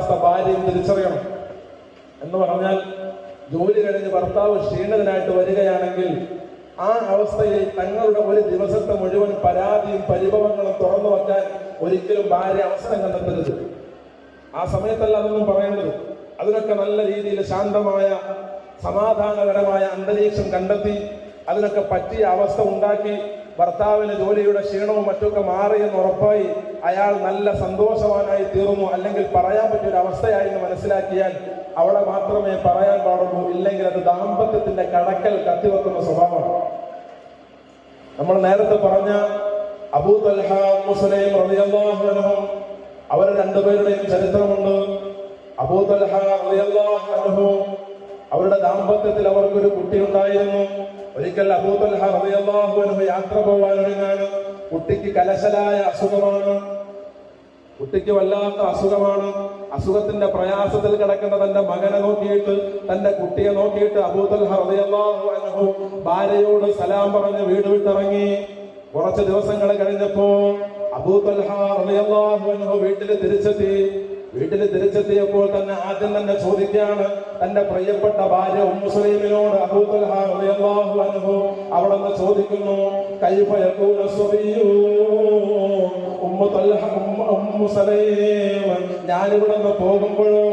അവസ്ഥ ഭാര്യയും തിരിച്ചറിയണം. എന്ന് പറഞ്ഞാൽ ജോലി കഴിഞ്ഞ് ഭർത്താവ് ക്ഷീണിതനായിട്ട് വരികയാണെങ്കിൽ ആ അവസ്ഥയിൽ തങ്ങളുടെ ഒരു ദിവസത്തെ മുഴുവൻ പരാതിയും പരിഭവങ്ങളും തുറന്നു വയ്ക്കാൻ ഒരിക്കലും ഭാര്യ അവസരം കണ്ടെത്തരുത്. ആ സമയത്തല്ല അതൊന്നും പറയേണ്ടത്. അതിനൊക്കെ നല്ല രീതിയിൽ ശാന്തമായ സമാധാനപരമായ അന്തരീക്ഷം കണ്ടെത്തി അതിനൊക്കെ പറ്റിയ അവസ്ഥ ഉണ്ടാക്കി ഭർത്താവിന് ജോലിയുടെ ക്ഷീണവും മറ്റൊക്കെ മാറിയെന്ന് ഉറപ്പായി അയാൾ നല്ല സന്തോഷവാനായി തീർന്നു, അല്ലെങ്കിൽ പറയാൻ പറ്റിയൊരു അവസ്ഥയായി എന്ന് മനസ്സിലാക്കിയാൽ അവിടെ മാത്രമേ പറയാൻ പാടുള്ളൂ. ഇല്ലെങ്കിൽ അത് ദാമ്പത്യത്തിന്റെ കടക്കൽ കത്തിവെക്കുന്ന സ്വഭാവമാണ്. നമ്മൾ നേരത്തെ പറഞ്ഞ അബൂ തൽഹ ഉമ്മു സുലൈം റളിയല്ലാഹു അൻഹും അവർ രണ്ടുപേരുടെയും ചരിത്രമുണ്ട്. അബൂ തൽഹ റളിയല്ലാഹു അൻഹു അവരുടെ ദാമ്പത്യത്തിൽ അവർക്കൊരു കുട്ടി ഉണ്ടായിരുന്നു. ഒരിക്കൽ അബൂ തൽഹ റളിയല്ലാഹു അൻഹു യാത്ര പോകാനൊരുങ്ങാണ്. കുട്ടിക്ക് കലശലായ അസുഖമാണ്, കുട്ടിക്ക് വല്ലാത്ത അസുഖമാണ്. അസുഖത്തിന്റെ പ്രയാസത്തിൽ കിടക്കുന്ന തന്റെ മകനെ നോക്കിയിട്ട്, തന്റെ കുട്ടിയെ നോക്കിയിട്ട് അബൂ തൽഹ റളിയല്ലാഹു അൻഹു ഭാര്യയോട് സലാം പറഞ്ഞ് വീട് വിട്ടിറങ്ങി. കുറച്ച് ദിവസങ്ങൾ കഴിഞ്ഞപ്പോ അബൂ തൽഹ റളിയല്ലാഹു അൻഹു വീട്ടിൽ തിരിച്ചെത്തിയപ്പോൾ തന്നെ ആദ്യം തന്നെ ചോദിക്കുകയാണ് തന്റെ പ്രിയപ്പെട്ട ഭാര്യ ഉമ്മു സുലൈമിനോട്. അബൂ തൽഹ റളിയല്ലാഹു അൻഹു അവിടെ നിന്ന് ചോദിക്കുന്നു, കൈഫ യകൂന സബിയ്യു ഉമ്മു സുലൈം, ഞാനിവിടെ നിന്ന് പോകുമ്പോഴോ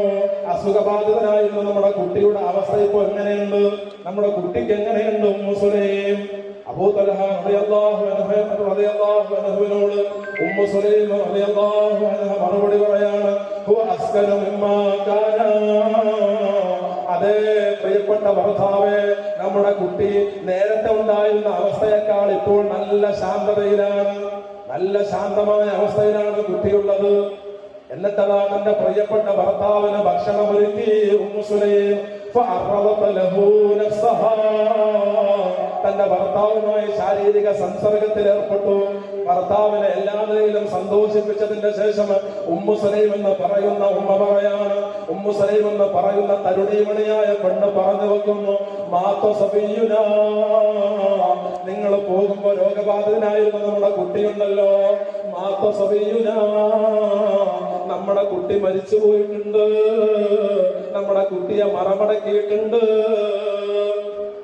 അസുഖബാധിതനായിരുന്നു നമ്മുടെ കുട്ടിയുടെ അവസ്ഥ ഇപ്പോൾ എങ്ങനെയുണ്ട്, നമ്മുടെ കുട്ടിക്ക് എങ്ങനെയുണ്ട് ഉമ്മു സുലൈം? അബൂ തൽഹ റളിയല്ലാഹു അൻഹുവിനോട് ഉമ്മു സുലൈം റളിയല്ലാഹു അൻഹ മറുപടി പറയാണ്, ഹുവ അസ്കനു മിമ്മാ കാന. അതേ പ്രിയപ്പെട്ട ഭർത്താവേ, നമ്മുടെ കുട്ടി നേരത്തെ ഉണ്ടായിരുന്ന അവസ്ഥയേക്കാൾ ഇപ്പോൾ നല്ല ശാന്തതയിലാണ്, നല്ല ശാന്തമായ അവസ്ഥയിലാണ് കുട്ടിയുള്ളത്. എന്നിട്ടതാ തന്റെ പ്രിയപ്പെട്ട ഭർത്താവിന് ഭക്ഷണം ഒരുക്കി ഉമ്മു സുലൈം തന്റെ ഭർത്താവുമായി ശാരീരിക സംസർഗത്തിൽ ഏർപ്പെട്ടു. ഭർത്താവിനെ എല്ലാ നിലയിലും സന്തോഷിപ്പിച്ചതിന്റെ ശേഷം ഉമ്മു സുലൈം എന്ന് പറയുന്ന ഉമ്മ പറയാണ്, ഉമ്മു സുലൈം എന്ന് പറയുന്ന തരുണീമണിയായ പെണ്ണ് പറഞ്ഞു വെക്കുന്നു, മാത്തോ സബിയുന, നിങ്ങൾ പോകുമ്പോ രോഗബാധിതനായിരുന്ന നമ്മുടെ കുട്ടിയുണ്ടല്ലോ, മാത്തോ സബിയുന, നമ്മുടെ കുട്ടി മരിച്ചു പോയിട്ടുണ്ട്, നമ്മുടെ കുട്ടിയെ മറമടക്കിയിട്ടുണ്ട്.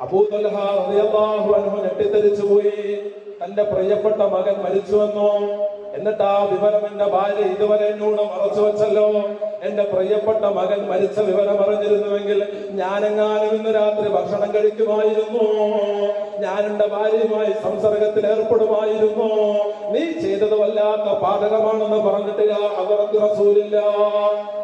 അബൂ തൽഹ റളിയല്ലാഹു അൻഹു ഞെട്ടിത്തരിച്ചു പോയി. തന്റെ പ്രിയപ്പെട്ട മകൻ മരിച്ചുവെന്നോ? എന്നിട്ട് ആ വിവരം എന്റെ ഭാര്യ ഇതുവരെ എന്നോട് മറച്ചു വെച്ചല്ലോ. എന്റെ പ്രിയപ്പെട്ട മകൻ മരിച്ച വിവരം അറിഞ്ഞിരുന്നുവെങ്കിൽ ഞാനെങ്ങാനും ഇന്ന് രാത്രി ഭക്ഷണം കഴിക്കുമായിരുന്നു, ഞാൻ എന്റെ ഭാര്യയുമായി സംസർഗത്തിൽ ഏർപ്പെടുമായിരുന്നു. നീ ചെയ്തത് വല്ലാത്ത പാതകമാണെന്ന് പറഞ്ഞിട്ട് ഹദറത്ത് റസൂലുള്ളാഹി